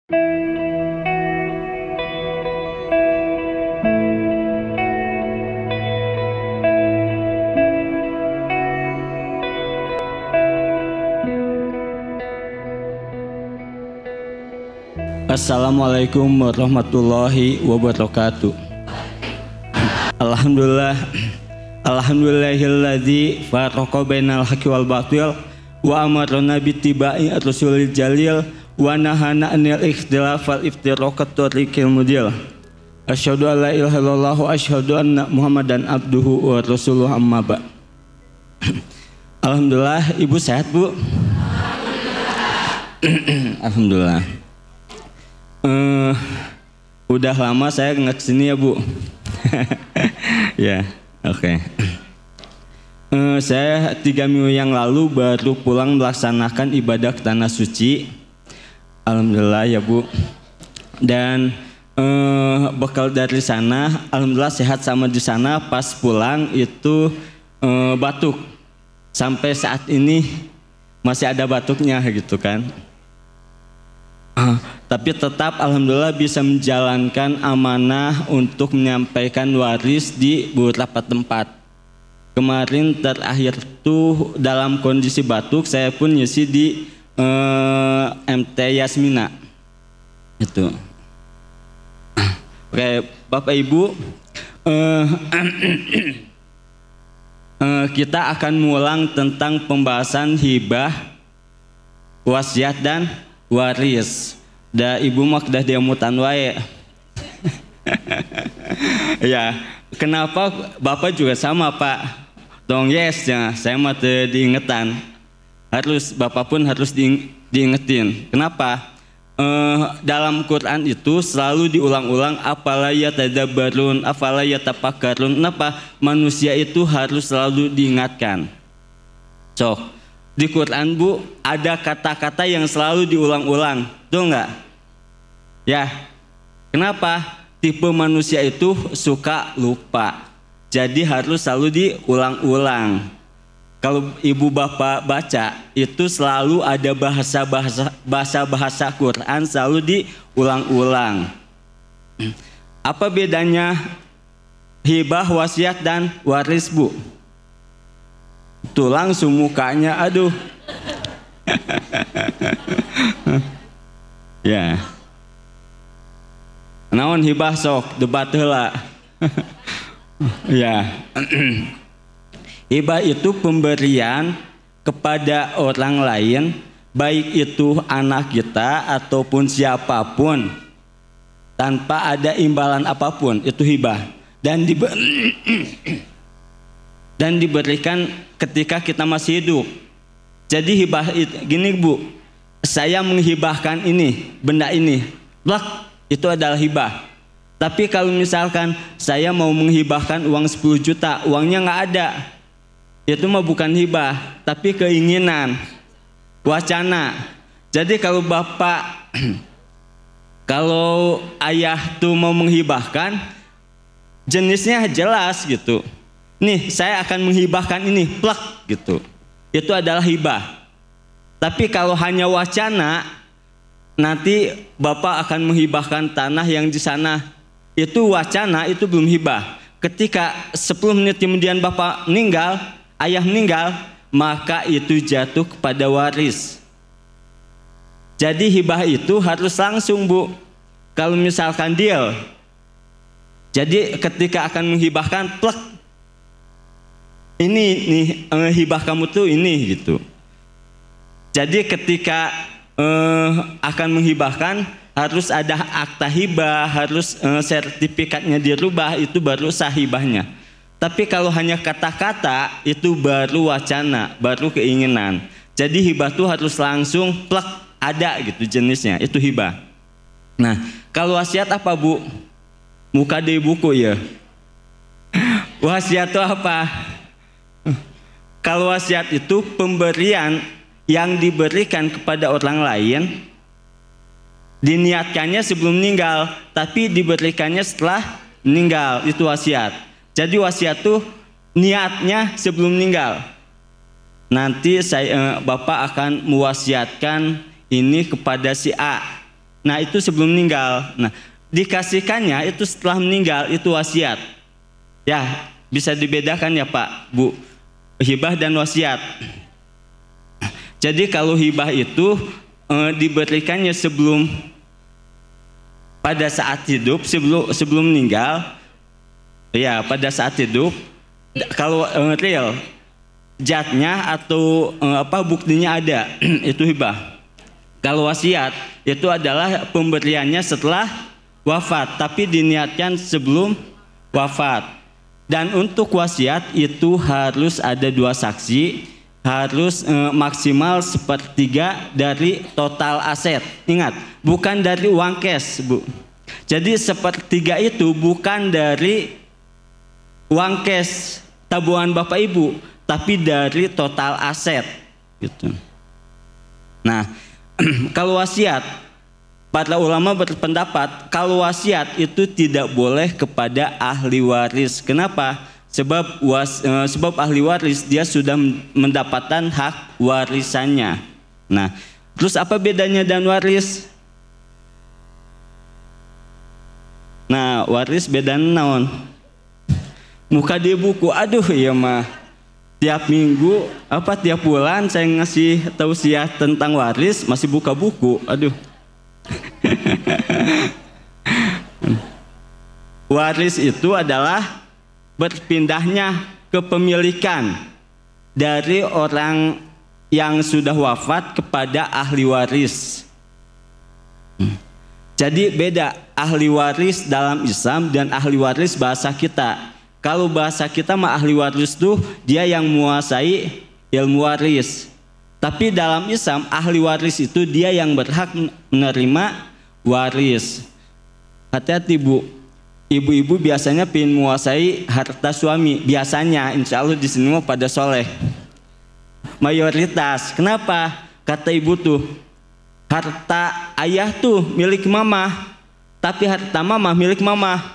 Assalamualaikum warahmatullahi wabarakatuh. Alhamdulillahilladzi farraqa bainal haqqi wal batil wa amarna bittiba'i rasulil jalil wa nahana 'anil ikhtilaf wal iftiraqat tariqil mudil. Asyhadu an la ilaha illallah wa asyhadu anna Muhammadan abduhu wa rasuluhu amma ba'. Alhamdulillah, Ibu sehat, Bu? Alhamdulillah. Udah lama saya nggak kesini ya, Bu. Ya, oke. Saya 3 minggu yang lalu baru pulang melaksanakan ibadah ke tanah suci. Alhamdulillah ya, Bu. Dan bekal dari sana, alhamdulillah sehat. Sama di sana pas pulang itu batuk. Sampai saat ini masih ada batuknya gitu kan. Tapi tetap alhamdulillah bisa menjalankan amanah untuk menyampaikan waris di beberapa tempat. Kemarin terakhir tuh dalam kondisi batuk saya pun ngisi di MT Yasmina. Itu. Oke, Bapak Ibu, kita akan mengulang tentang pembahasan hibah, wasiat dan waris. Da Ibu mak dah diamutan wae. Ya, kenapa Bapak juga sama, Pak? Dong yes ya, saya mah diingetan. Harus Bapak pun harus diingetin. Kenapa? Dalam Quran itu selalu diulang-ulang afala yatadabbarun, afala yatafakkarun. Kenapa? Manusia itu harus selalu diingatkan. Sok. Di Quran, Bu, ada kata-kata yang selalu diulang-ulang, betul nggak? Ya, kenapa? Tipe manusia itu suka lupa, jadi harus selalu diulang-ulang. Kalau Ibu Bapak baca, itu selalu ada bahasa Quran selalu diulang-ulang. Apa bedanya hibah, wasiat, dan waris, Bu? Tuh langsung mukanya, aduh. Ya. Naon hibah sok debat heula. Ya. Hibah itu pemberian kepada orang lain, baik itu anak kita ataupun siapapun, tanpa ada imbalan apapun, itu hibah. Dan diberikan ketika kita masih hidup. Jadi hibah gini, Bu, saya menghibahkan ini, benda ini, blak, itu adalah hibah. Tapi kalau misalkan saya mau menghibahkan uang 10 juta, uangnya nggak ada, itu mah bukan hibah, tapi keinginan, wacana. Jadi kalau Bapak, kalau ayah tuh mau menghibahkan, jenisnya jelas gitu. Nih, saya akan menghibahkan ini, plak gitu. Itu adalah hibah. Tapi kalau hanya wacana, nanti Bapak akan menghibahkan tanah yang di sana. Itu wacana, itu belum hibah. Ketika 10 menit kemudian Bapak meninggal, ayah meninggal, maka itu jatuh kepada waris. Jadi hibah itu harus langsung, Bu. Kalau misalkan deal. Jadi ketika akan menghibahkan, plak, ini nih hibah kamu tuh ini gitu. Jadi ketika akan menghibahkan harus ada akta hibah, harus sertifikatnya dirubah, itu baru sah hibahnya. Tapi kalau hanya kata-kata itu baru wacana, baru keinginan. Jadi hibah tuh harus langsung plak ada gitu jenisnya, itu hibah. Nah, kalau wasiat apa, Bu? Muka di buku ya. Wasiat itu apa? Kalau wasiat itu pemberian yang diberikan kepada orang lain, diniatkannya sebelum meninggal, tapi diberikannya setelah meninggal, itu wasiat. Jadi wasiat itu niatnya sebelum meninggal. Nanti Bapak akan mewasiatkan ini kepada si A. Nah itu sebelum meninggal. Nah dikasihkannya itu setelah meninggal, itu wasiat. Ya bisa dibedakan ya Pak, Bu, hibah dan wasiat. Jadi kalau hibah itu diberikannya sebelum, pada saat hidup, sebelum meninggal, ya pada saat hidup. Kalau real zatnya atau buktinya ada itu hibah. Kalau wasiat itu adalah pemberiannya setelah wafat, tapi diniatkan sebelum wafat. Dan untuk wasiat itu harus ada 2 saksi, harus maksimal 1/3 dari total aset. Ingat, bukan dari uang cash, Bu. Jadi 1/3 itu bukan dari uang cash tabungan Bapak Ibu, tapi dari total aset gitu. Nah, kalau wasiat, para ulama berpendapat kalau wasiat itu tidak boleh kepada ahli waris. Kenapa? Sebab ahli waris dia sudah mendapatkan hak warisannya. Nah, terus apa bedanya dan waris? Nah, waris bedanya naon? Muka di buku, aduh iya mah. Tiap minggu, tiap bulan saya ngasih tausiah tentang waris, masih buka buku, aduh. Waris itu adalah berpindahnya kepemilikan dari orang yang sudah wafat kepada ahli waris. Jadi beda ahli waris dalam Islam dan ahli waris bahasa kita. Kalau bahasa kita mah ahli waris tuh dia yang menguasai ilmu waris. Tapi dalam Islam ahli waris itu dia yang berhak menerima waris. Hati-hati Bu, ibu-ibu biasanya pengen menguasai harta suami. Biasanya, insya Allah di sini mau pada soleh. Mayoritas. Kenapa? Kata ibu tuh, harta ayah tuh milik mama, tapi harta mama milik mama.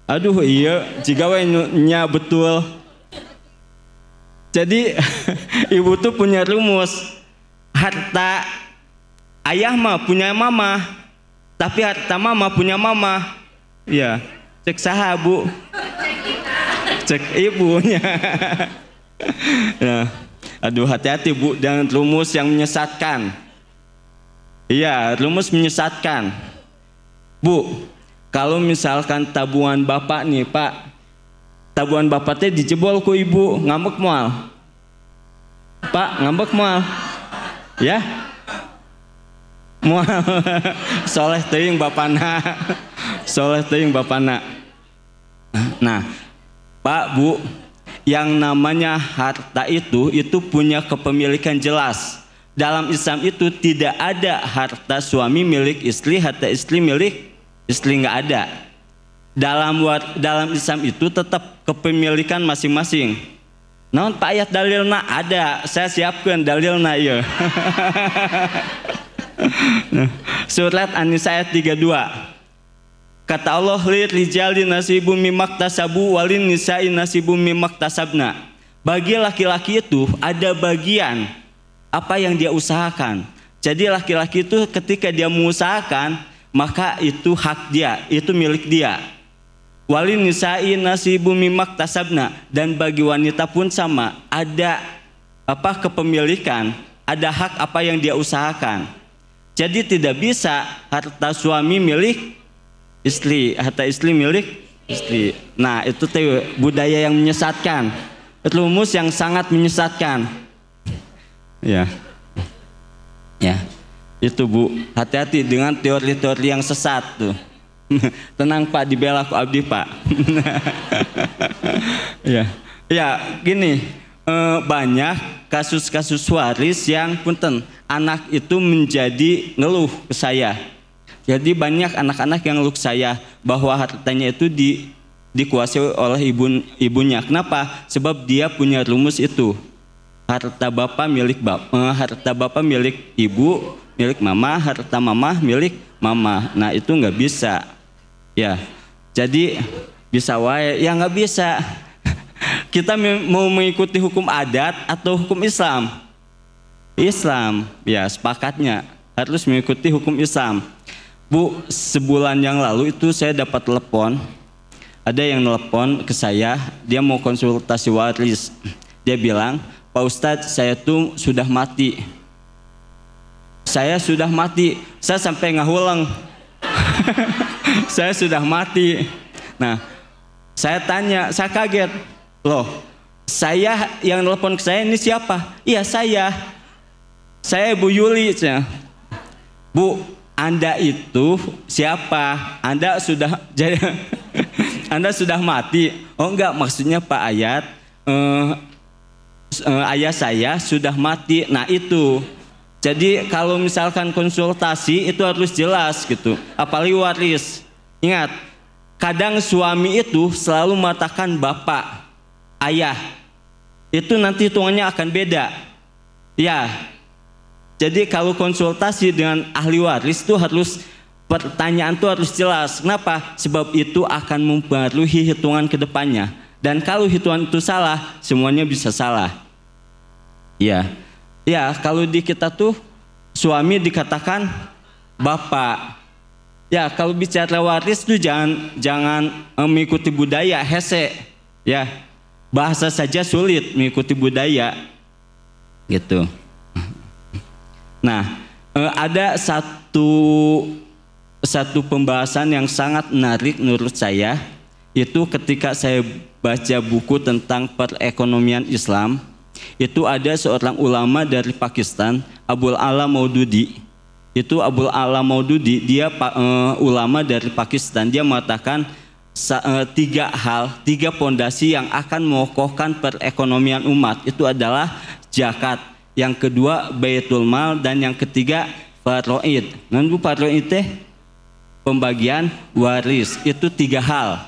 Aduh iya, jika nya betul. Jadi ibu tuh punya rumus, harta ayah mah punya mama, tapi harta mama punya mama. Ya, cek saha Bu? Cek ibunya. Ya. Aduh hati-hati Bu dengan rumus yang menyesatkan. Iya, rumus menyesatkan. Bu, kalau misalkan tabungan Bapak nih Pak, tabungan Bapak teh dijebol ku ibu, ngambek moal. Pak, ngambek moal. Ya? Moal. Soleh teuing Bapana. Soleh teuing Bapana. Nah, Pak, Bu, yang namanya harta itu punya kepemilikan jelas. Dalam Islam itu tidak ada harta suami milik istri, harta istri milik istri, nggak ada. Dalam Islam itu tetap kepemilikan masing-masing. Naon Pak ayat dalilna ada, saya siapkan dalilna ya. Surat An-Nisa ayat 32. Kata Allah, lirijali nasibum mimaktasabu walin nisa'i nasibum mimaktasabna. Bagi laki-laki itu ada bagian apa yang dia usahakan. Jadi laki-laki itu ketika dia mengusahakan, maka itu hak dia, itu milik dia. Walin nisa'i nasibum mimaktasabna, dan bagi wanita pun sama, ada kepemilikan, ada hak apa yang dia usahakan. Jadi tidak bisa harta suami milik istri, harta istri milik istri. Nah, itu budaya yang menyesatkan. Rumus yang sangat menyesatkan. Ya. Ya. Itu Bu, hati-hati dengan teori-teori yang sesat tuh. Tenang Pak, dibela aku abdi Pak. Ya. Ya, gini, banyak kasus-kasus waris yang punten anak itu menjadi ngeluh ke saya. Jadi banyak anak-anak yang ngeluh ke saya bahwa hartanya itu dikuasai oleh ibunya. Kenapa? Sebab dia punya rumus itu. Harta bapak milik harta bapak milik ibu, milik mama, harta mama milik mama. Nah, itu nggak bisa. Ya. Jadi bisa wae, ya nggak bisa. Kita mau mengikuti hukum adat atau hukum Islam? Islam, ya sepakatnya harus mengikuti hukum Islam. Bu, sebulan yang lalu itu saya dapat telepon. Ada yang telepon ke saya, dia mau konsultasi waris. Dia bilang, Pak Ustadz, saya tuh sudah mati. Saya sudah mati. Saya sampai ngahulang. Saya sudah mati. Nah, saya tanya, saya kaget. Loh, saya yang telepon ke saya ini siapa? Iya, saya. Saya Bu Yuli. Bu, Anda itu siapa? Anda sudah jadi Anda sudah mati. Oh enggak, maksudnya Pak Ayat, ayah saya sudah mati. Nah itu. Jadi kalau misalkan konsultasi itu harus jelas gitu. Apalagi waris. Ingat, kadang suami itu selalu mengatakan bapak, ayah. Itu nanti hitungannya akan beda. Ya. Jadi kalau konsultasi dengan ahli waris itu harus pertanyaan itu harus jelas. Kenapa? Sebab itu akan mempengaruhi hitungan ke depannya. Dan kalau hitungan itu salah, semuanya bisa salah. Ya. Ya, kalau di kita tuh suami dikatakan bapak. Ya, kalau bicara waris tuh jangan mengikuti budaya hese. Ya. Bahasa saja sulit mengikuti budaya. Gitu. Nah, ada satu pembahasan yang sangat menarik menurut saya, itu ketika saya baca buku tentang perekonomian Islam, itu ada seorang ulama dari Pakistan, Abul Ala Maududi. Itu Abul Ala Maududi, dia ulama dari Pakistan. Dia mengatakan tiga pondasi yang akan mengokohkan perekonomian umat. Itu adalah zakat, yang kedua Baitul Mal, dan yang ketiga faraid. Nanti faraid teh pembagian waris. Itu tiga hal.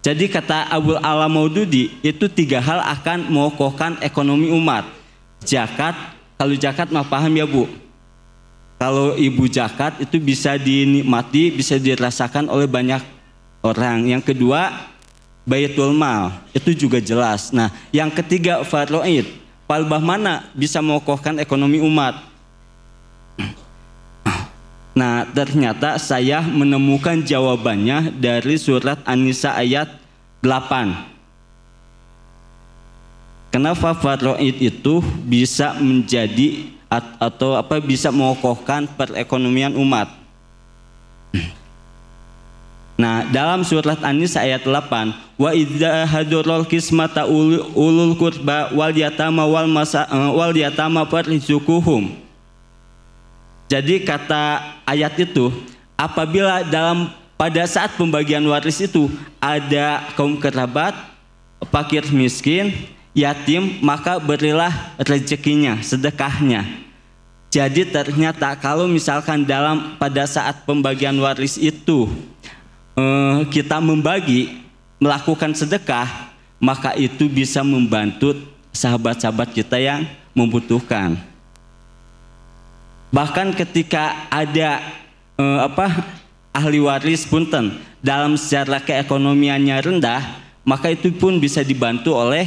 Jadi kata Abul Ala Maududi, itu tiga hal akan mengokohkan ekonomi umat. Zakat, kalau zakat mah paham ya Bu. Kalau ibu zakat itu bisa dinikmati, bisa dirasakan oleh banyak orang. Yang kedua Baitul Mal, itu juga jelas. Nah, yang ketiga faraid. Palbah mana bisa mengokohkan ekonomi umat? Nah, ternyata saya menemukan jawabannya dari surat An-Nisa ayat 8. Kenapa faraid itu bisa menjadi atau bisa mengokohkan perekonomian umat? Nah, dalam surat An-Nisa ayat 8, wa idza hadurul qismata ulul qurba wal yatama farzuquhum. Jadi kata ayat itu, apabila pada saat pembagian waris itu ada kaum kerabat, fakir miskin, yatim, maka berilah rezekinya, sedekahnya. Jadi ternyata kalau misalkan pada saat pembagian waris itu kita melakukan sedekah, maka itu bisa membantu sahabat-sahabat kita yang membutuhkan. Bahkan ketika ada ahli waris punten dalam sejarah keekonomiannya rendah, maka itu pun bisa dibantu oleh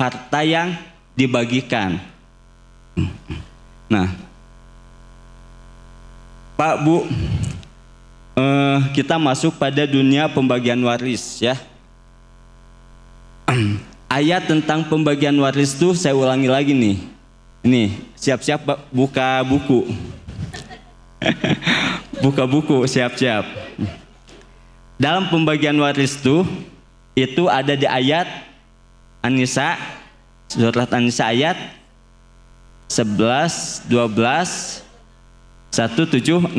harta yang dibagikan. Nah, Pak Bu, kita masuk pada dunia pembagian waris ya. Ayat tentang pembagian waris itu saya ulangi lagi nih. Ini siap-siap buka buku. Buka buku, siap-siap. Dalam pembagian waris itu ada di ayat An-Nisa, surat An-Nisa ayat 11, 12, 176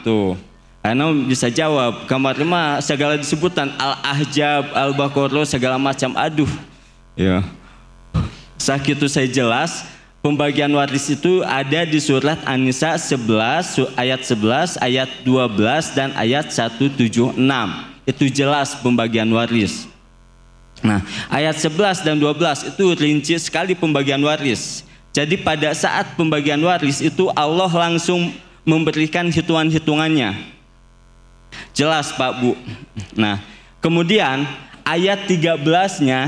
tuh. Karena bisa jawab, kamar mah segala disebutan Al-Ahzab, Al-Baqarah, segala macam. Aduh, ya. Sakitu saya jelas, pembagian waris itu ada di surat An-Nisa 11, ayat 11, ayat 12, dan ayat 176. Itu jelas pembagian waris. Nah, ayat 11 dan 12 itu rinci sekali pembagian waris. Jadi pada saat pembagian waris itu Allah langsung memberikan hitungan-hitungannya. Jelas Pak Bu. Nah, kemudian ayat 13-nya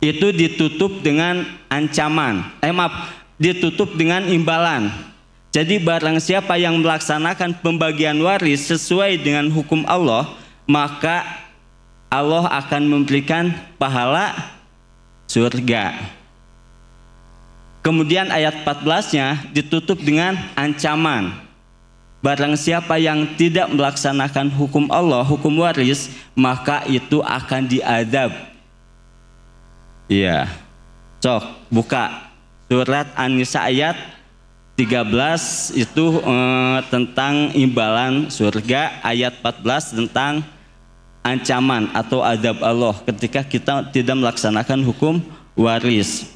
itu ditutup dengan ancaman. ditutup dengan imbalan. Jadi barang siapa yang melaksanakan pembagian waris sesuai dengan hukum Allah, maka Allah akan memberikan pahala surga. Kemudian ayat 14-nya ditutup dengan ancaman. Barang siapa yang tidak melaksanakan hukum Allah, hukum waris, maka itu akan diadab. Iya. Cok, buka surat An-Nisa ayat 13 itu tentang imbalan surga, ayat 14 tentang ancaman atau adab Allah ketika kita tidak melaksanakan hukum waris.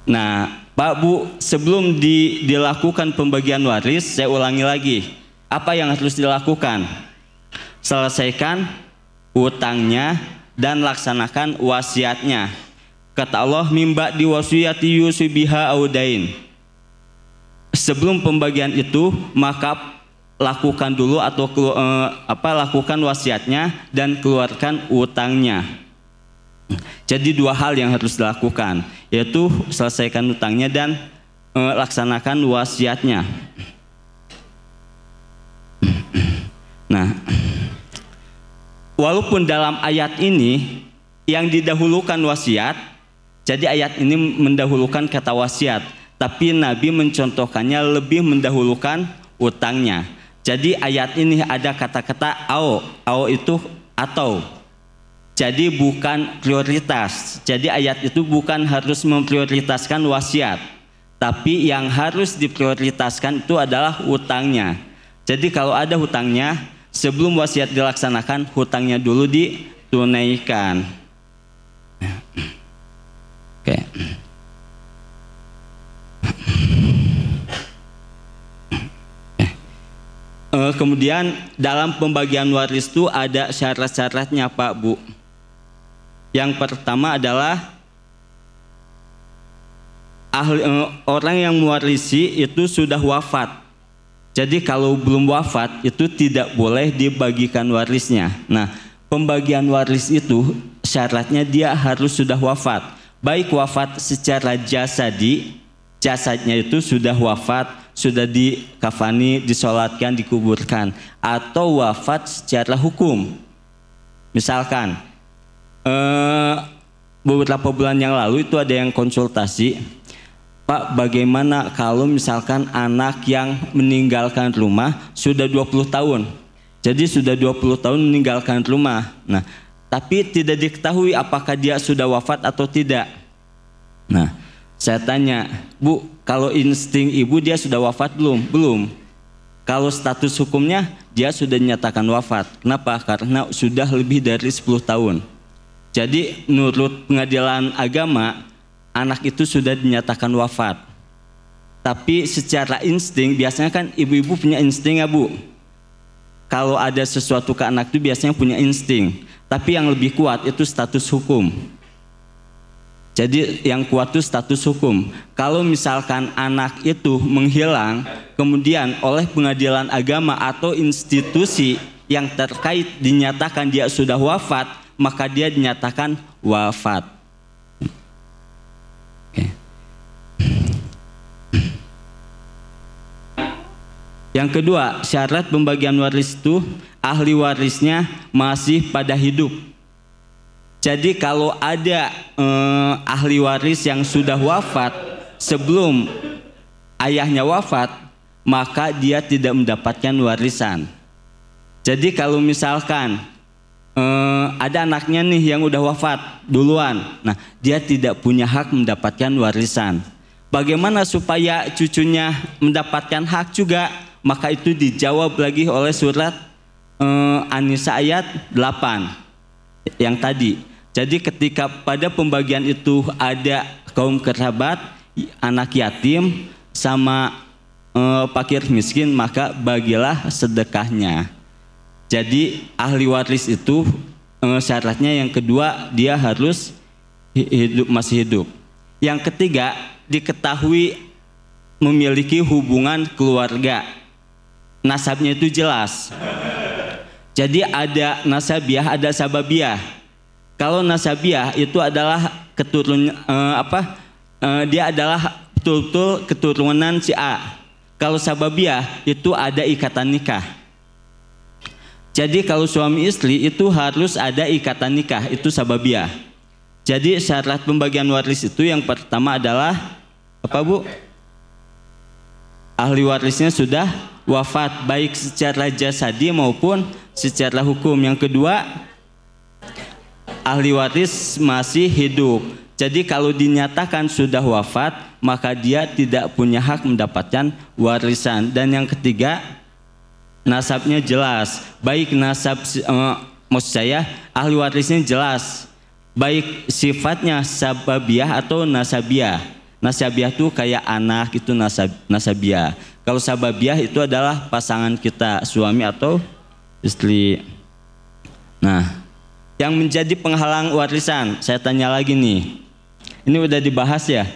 Nah, Pak Bu, sebelum dilakukan pembagian waris, saya ulangi lagi. Apa yang harus dilakukan? Selesaikan utangnya dan laksanakan wasiatnya. Kata Allah, mimba diwasiyati yusibiha audain. Sebelum pembagian itu, maka lakukan dulu atau lakukan wasiatnya dan keluarkan utangnya. Jadi dua hal yang harus dilakukan, yaitu selesaikan utangnya dan laksanakan wasiatnya. Nah, walaupun dalam ayat ini yang didahulukan wasiat, jadi ayat ini mendahulukan kata wasiat, tapi Nabi mencontohkannya lebih mendahulukan utangnya. Jadi ayat ini ada kata-kata au itu atau. Jadi bukan prioritas. Jadi ayat itu bukan harus memprioritaskan wasiat, tapi yang harus diprioritaskan itu adalah hutangnya. Jadi kalau ada hutangnya, sebelum wasiat dilaksanakan, hutangnya dulu ditunaikan. Oke. Kemudian dalam pembagian waris itu ada syarat-syaratnya, Pak Bu. Yang pertama adalah orang yang mewarisi itu sudah wafat. Jadi kalau belum wafat itu tidak boleh dibagikan warisnya. Nah, pembagian waris itu syaratnya dia harus sudah wafat. Baik wafat secara jasadi, jasadnya itu sudah wafat, sudah dikafani, disolatkan, dikuburkan, atau wafat secara hukum. Misalkan beberapa bulan yang lalu itu ada yang konsultasi, Pak, bagaimana kalau misalkan anak yang meninggalkan rumah sudah 20 tahun. Jadi sudah 20 tahun meninggalkan rumah. Nah, tapi tidak diketahui apakah dia sudah wafat atau tidak. Nah, saya tanya, Bu, kalau insting ibu dia sudah wafat belum? Belum. Kalau status hukumnya dia sudah dinyatakan wafat. Kenapa? Karena sudah lebih dari 10 tahun. Jadi menurut pengadilan agama, anak itu sudah dinyatakan wafat. Tapi secara insting, biasanya kan ibu-ibu punya insting ya Bu. Kalau ada sesuatu ke anak itu biasanya punya insting. Tapi yang lebih kuat itu status hukum. Jadi yang kuat itu status hukum. Kalau misalkan anak itu menghilang, kemudian oleh pengadilan agama atau institusi yang terkait dinyatakan dia sudah wafat, maka dia dinyatakan wafat. Oke. Yang kedua, syarat pembagian waris itu ahli warisnya masih pada hidup. Jadi kalau ada ahli waris yang sudah wafat sebelum ayahnya wafat, maka dia tidak mendapatkan warisan. Jadi kalau misalkan ada anaknya nih yang udah wafat duluan, nah dia tidak punya hak mendapatkan warisan. Bagaimana supaya cucunya mendapatkan hak juga? Maka itu dijawab lagi oleh surat An-Nisa ayat 8 yang tadi. Jadi ketika pada pembagian itu ada kaum kerabat, anak yatim sama fakir miskin, maka bagilah sedekahnya. Jadi ahli waris itu syaratnya yang kedua dia harus masih hidup. Yang ketiga, diketahui memiliki hubungan keluarga. Nasabnya itu jelas. Jadi ada nasabiah, ada sababiah. Kalau nasabiah itu adalah dia adalah betul-betul keturunan si A. Kalau sababiah itu ada ikatan nikah. Jadi kalau suami istri itu harus ada ikatan nikah, itu sababiah. Jadi syarat pembagian waris itu yang pertama adalah apa Bu? Ahli warisnya sudah wafat baik secara jasadi maupun secara hukum. Yang kedua, ahli waris masih hidup. Jadi kalau dinyatakan sudah wafat, maka dia tidak punya hak mendapatkan warisan. Dan yang ketiga, nasabnya jelas. Baik nasab, maksud saya ahli warisnya jelas. Baik sifatnya sababiah atau nasabiah. Nasabiah itu kayak anak, itu nasabiah. Kalau sababiah itu adalah pasangan kita, suami atau istri. Nah, yang menjadi penghalang warisan, saya tanya lagi nih. Ini udah dibahas ya?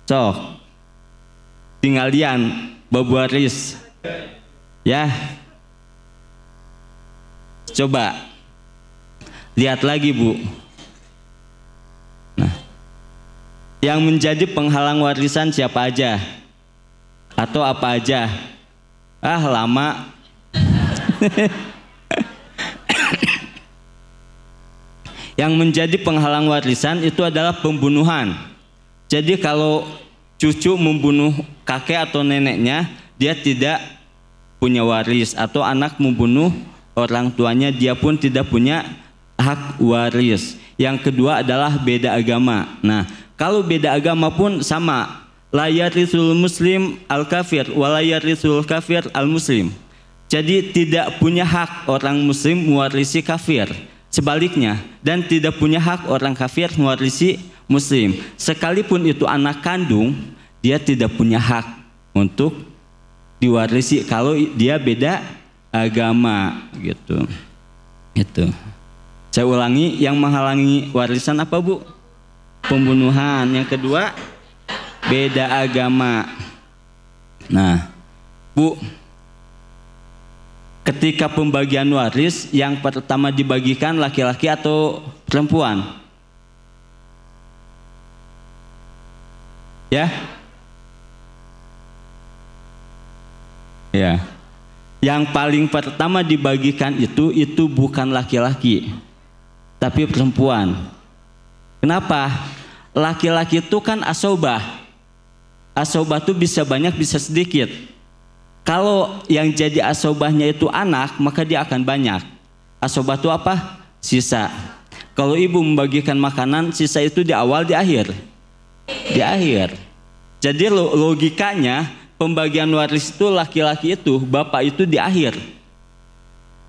Sok, tinggal lian bab waris. Ya, coba lihat lagi Bu. Nah, yang menjadi penghalang warisan siapa aja? Atau apa aja? Ah, lama. Yang menjadi penghalang warisan itu adalah pembunuhan. Jadi kalau cucu membunuh kakek atau neneknya, dia tidak punya waris. Atau anak membunuh orang tuanya, dia pun tidak punya hak waris. Yang kedua adalah beda agama. Nah, kalau beda agama pun sama. La yarisul muslim al kafir wa la yarisul kafir al muslim. Jadi tidak punya hak orang muslim mewarisi kafir. Sebaliknya, dan tidak punya hak orang kafir mewarisi muslim. Sekalipun itu anak kandung, dia tidak punya hak untuk diwarisi kalau dia beda agama gitu. Itu. Saya ulangi, yang menghalangi warisan apa Bu? Pembunuhan. Yang kedua, beda agama. Nah, Bu, ketika pembagian waris yang pertama dibagikan laki-laki atau perempuan? Ya? Ya. Yang paling pertama dibagikan itu bukan laki-laki, tapi perempuan. Kenapa? Laki-laki itu kan asobah. Asobah itu bisa banyak, bisa sedikit. Kalau yang jadi asobahnya itu anak, maka dia akan banyak. Asobah itu apa? Sisa. Kalau ibu membagikan makanan, sisa itu di awal, di akhir. Di akhir. Jadi logikanya pembagian waris itu laki-laki itu, bapak itu di akhir.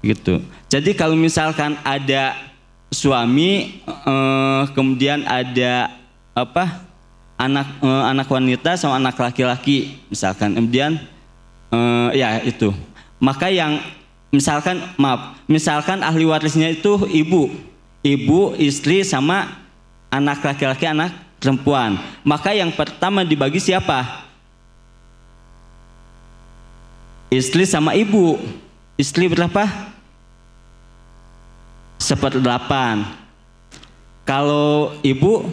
Gitu. Jadi kalau misalkan ada suami, kemudian ada apa? Anak wanita sama anak laki-laki, misalkan, kemudian ya itu. Maka yang misalkan ahli warisnya itu ibu, istri sama anak laki-laki, anak perempuan. Maka yang pertama dibagi siapa? Istri sama ibu. Istri berapa? 1/8. Kalau ibu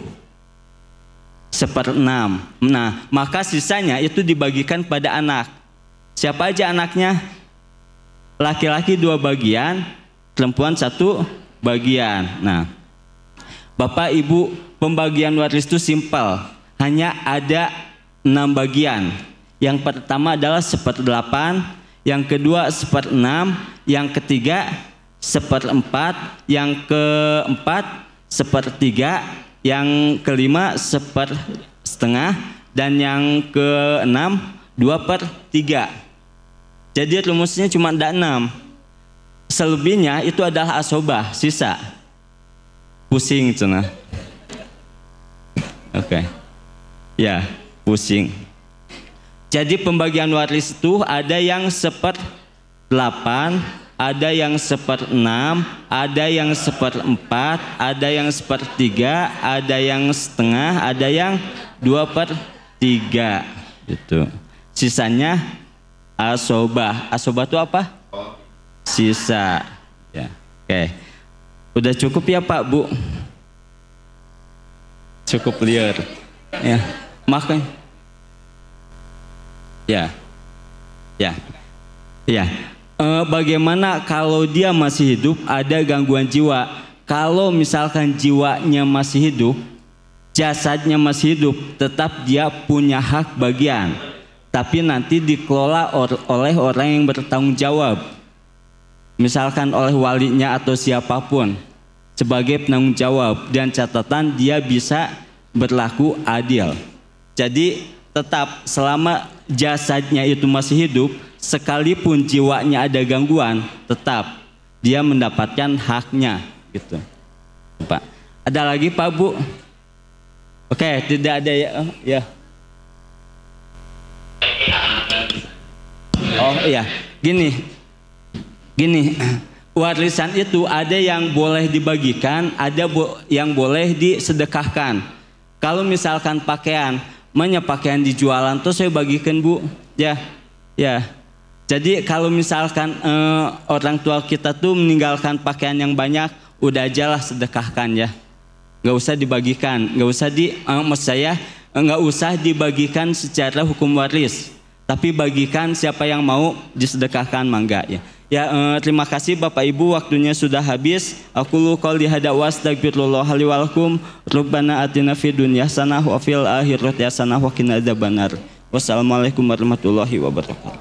1/6. Nah, maka sisanya itu dibagikan pada anak. Siapa aja anaknya? Laki-laki 2 bagian, perempuan 1 bagian. Nah, Bapak Ibu, pembagian waris itu simpel. Hanya ada 6 bagian. Yang pertama adalah 1/8, yang kedua 1/6, yang ketiga 1/4, yang keempat 1/3, yang kelima 1/2, dan yang keenam 2/3. Jadi rumusnya cuma ada 6. Selebihnya itu adalah asobah, sisa. Pusing cina. Oke. Ya, pusing. Jadi pembagian waris itu ada yang 1/8, ada yang 1/6, ada yang 1/4, ada yang 1/3, ada yang setengah, ada yang 2/3 gitu. Sisanya asobah. Asobah itu apa? Sisa. Ya. Oke. Udah cukup ya Pak Bu? cukup liar. Ya, makanya. Ya, ya, ya. Bagaimana kalau dia masih hidup ada gangguan jiwa? Kalau misalkan jiwanya masih hidup, jasadnya masih hidup, tetap dia punya hak bagian. Tapi nanti dikelola oleh orang yang bertanggung jawab. Misalkan oleh walinya atau siapapun sebagai penanggung jawab, dan catatan dia bisa berlaku adil. Jadi tetap selama jasadnya itu masih hidup, sekalipun jiwanya ada gangguan, tetap dia mendapatkan haknya gitu. Pak, ada lagi Pak Bu? Oke, tidak ada ya. Ya. Oh iya, gini, warisan itu ada yang boleh dibagikan, ada yang boleh disedekahkan. Kalau misalkan pakaian, pakaian dijualan tuh saya bagikan Bu, ya, ya. Jadi kalau misalkan orang tua kita tuh meninggalkan pakaian yang banyak, udah aja lah sedekahkan ya, nggak usah dibagikan, nggak usah nggak usah dibagikan secara hukum waris, tapi bagikan siapa yang mau disedekahkan mangga ya. Ya, terima kasih Bapak Ibu, waktunya sudah habis. Aku lu qouli hada wa astagfirullah li wa lakum. Rabbana atina fid dunya hasanah wa fil akhirati hasanah wa qina adzabannar. Wassalamualaikum warahmatullahi wabarakatuh.